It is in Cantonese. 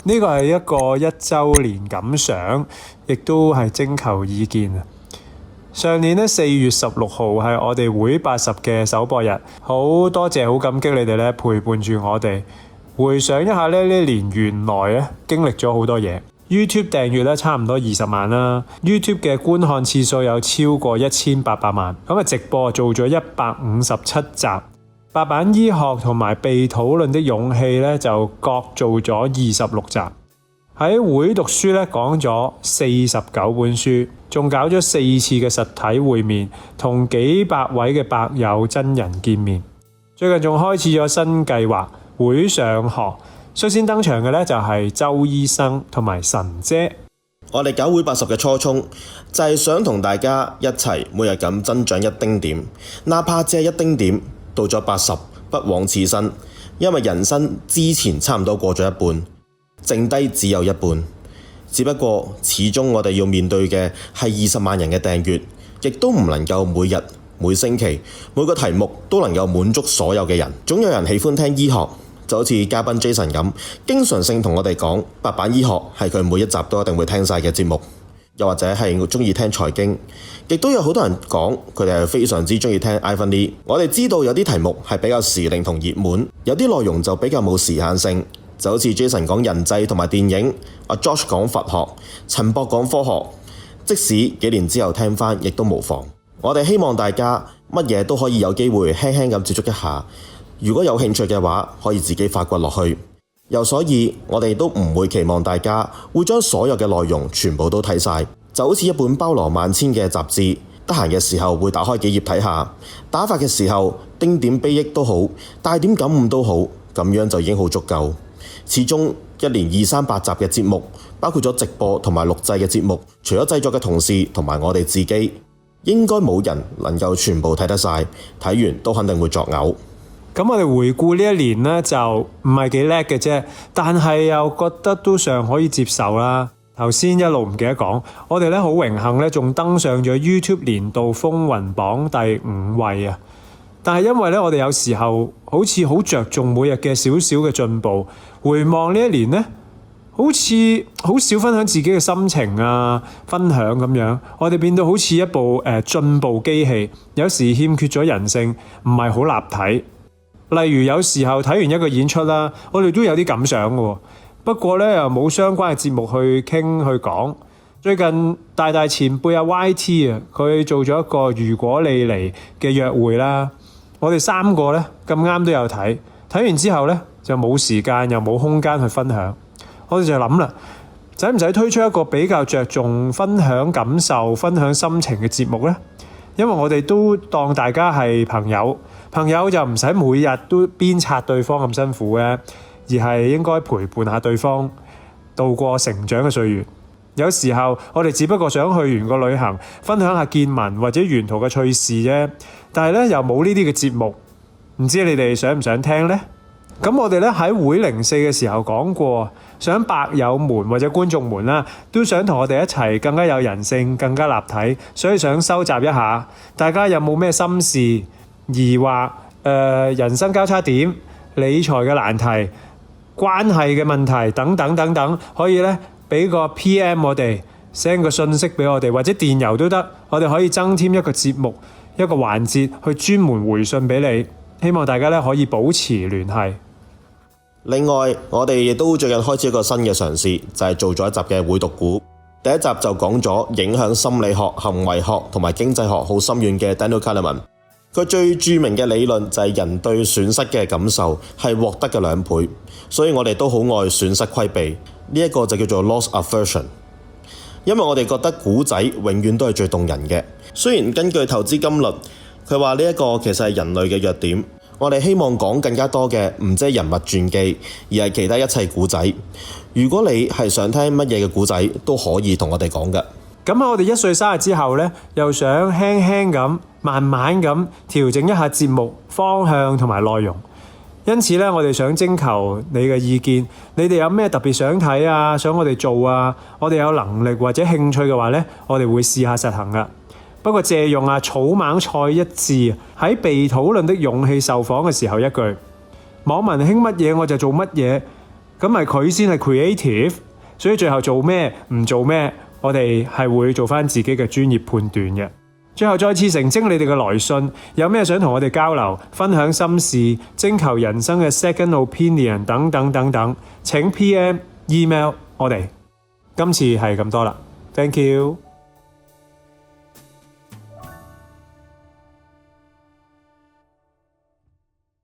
呢個係一個1週年感想，亦都係徵求意見啊！上年咧4月16號係我哋會80嘅首播日，好多謝好感激你哋咧陪伴住我哋。回想一下呢年原來咧經歷咗好多嘢。YouTube 訂閱咧差唔多20萬啦 ，YouTube 嘅觀看次數有超過1800萬，咁啊直播做咗157集，白板醫學同埋被討論的勇氣咧就各做咗26集。喺會讀書咧講咗49本書，仲搞咗4次嘅實體會面，同幾百位嘅白友真人見面。最近仲開始咗新計劃會上學，率先登場嘅咧就係周醫生同埋神姐。我哋搞會80嘅初衷就係想同大家一齊每日咁增長一丁點，哪怕只係一丁點，到咗80不枉此生，因為人生之前差唔多過咗一半。剩低只有一半，只不過始終我哋要面對嘅係20萬人嘅訂閱，亦都唔能夠每日、每星期、每個題目都能夠滿足所有嘅人。總有人喜歡聽醫學，就好似嘉賓 Jason 咁，經常性同我哋講白板醫學係佢每一集都一定會聽晒嘅節目。又或者係鍾意聽財經，亦都有好多人講佢哋係非常之鍾意聽 Ivan Lee。我哋知道有啲題目係比較時令同熱門，有啲內容就比較冇時限性。就好似 Jason 講人際同埋電影，阿 Josh 講佛學，陳博講科學，即使幾年之後聽返，亦都無妨。我哋希望大家乜嘢都可以有機會輕輕咁接觸一下，如果有興趣嘅話，可以自己發掘落去。又所以，我哋都唔會期望大家會將所有嘅內容全部都睇晒，就好似一本包羅萬千嘅雜誌，得閒嘅時候會打開幾頁睇下，打發嘅時候丁點裨益都好，帶點感悟都好，咁樣就已經好足夠。始終一年200-300集嘅節目，包括咗直播同埋錄製嘅節目，除咗製作嘅同事同埋我哋自己，應該冇人能夠全部睇得晒，睇完都肯定會作嘔。咁我哋回顧呢一年呢，就唔係幾叻嘅啫，但係又覺得都尚可以接受啦。頭先一路唔記得講，我哋咧好榮幸咧，仲登上咗 YouTube 年度風雲榜第5位啊！但係因為咧，我哋有時候好似好着重每日嘅少少嘅進步，回望呢一年呢，好似好少分享自己嘅心情啊，分享咁樣，我哋變到好似一部進步機器，有時欠缺咗人性，唔係好立體。例如有時候睇完一個演出啦，我哋都有啲感想嘅，不過咧又冇相關嘅節目去傾去講。最近大前輩阿 YT 啊，佢做咗一個如果你嚟嘅約會啦。我哋3個咧咁啱都有睇，睇完之後咧就冇時間又冇空間去分享，我哋就諗啦，使唔使推出一個比較着重分享感受、分享心情嘅節目呢？因為我哋都當大家係朋友，朋友就唔使每日都鞭策對方咁辛苦嘅，而係應該陪伴下對方度過成長嘅歲月。有時候我哋只不過想去完個旅行，分享下見聞或者沿途嘅趣事啫。但係咧又冇呢啲嘅節目，唔知你哋想唔想聽呢？咁我哋咧喺會04嘅時候講過，想白友們或者觀眾們啦，都想同我哋一齊更加有人性、更加立體，所以想收集一下大家有冇咩心事、疑惑、人生交叉點、理財嘅難題、關係嘅問題等等等等，可以咧俾個 PM 我哋 send 個信息俾我哋，或者電郵都得，我哋可以增添一個節目，一個環節去專門回信俾你，希望大家咧可以保持聯繫。另外，我哋亦都最近開始一個新嘅嘗試，就係做咗一集嘅會讀股。第一集就講咗影響心理學、行為學同埋經濟學好深遠嘅 Daniel Kahneman。佢最著名嘅理論就係人對損失嘅感受係獲得嘅2倍，所以我哋都好愛損失規避。呢一個就叫做 loss aversion。因為我哋覺得古仔永遠都係最動人嘅。雖然根據投資金律，佢話呢一個其實係人類嘅弱點。我哋希望講更加多嘅唔止係人物傳記，而係其他一切古仔。如果你係想聽乜嘢嘅古仔，都可以同我哋講嘅。咁喺我哋1歲生日之後呢，又想輕輕咁、慢慢咁調整一下節目方向同埋內容。因此呢，我哋想徵求你嘅意見，你哋有咩特別想睇啊？想我哋做啊？我哋有能力或者興趣嘅話呢，我哋會試下實行噶。不過借用草蜢蔡一智喺被討論的勇氣受訪嘅時候一句，網民興乜嘢我就做乜嘢，咁咪佢先係 creative。所以最後做咩唔做咩，我哋係會做翻自己嘅專業判斷嘅。最後再次澄清你哋嘅來信，有咩想同我哋交流、分享心事、徵求人生嘅 second opinion 等等等等，請 PM、email 我哋。今次係咁多啦，thank you。